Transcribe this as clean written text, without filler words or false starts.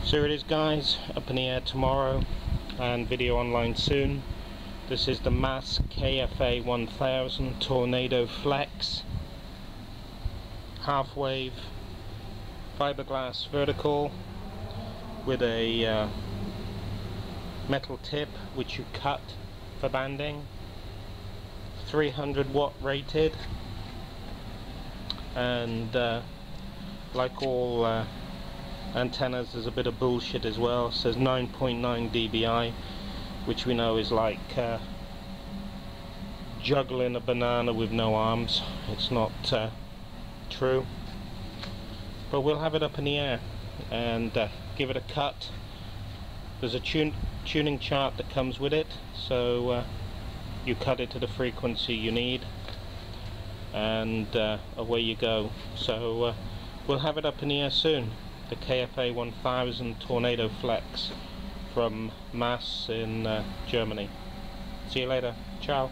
So here it is, guys, up in the air tomorrow and video online soon. This is the Maas KFA1000 TornadoFlex half wave fiberglass vertical with a metal tip which you cut for banding, 300 watt rated, and like all antennas, there's a bit of bullshit as well. It says 9.9 dBi, which we know is like juggling a banana with no arms. It's not true, but we'll have it up in the air and give it a cut. There's a tuning chart that comes with it, so you cut it to the frequency you need and away you go. So we'll have it up in the air soon, the KFA1000 TornadoFlex from Maas in Germany. See you later. Ciao.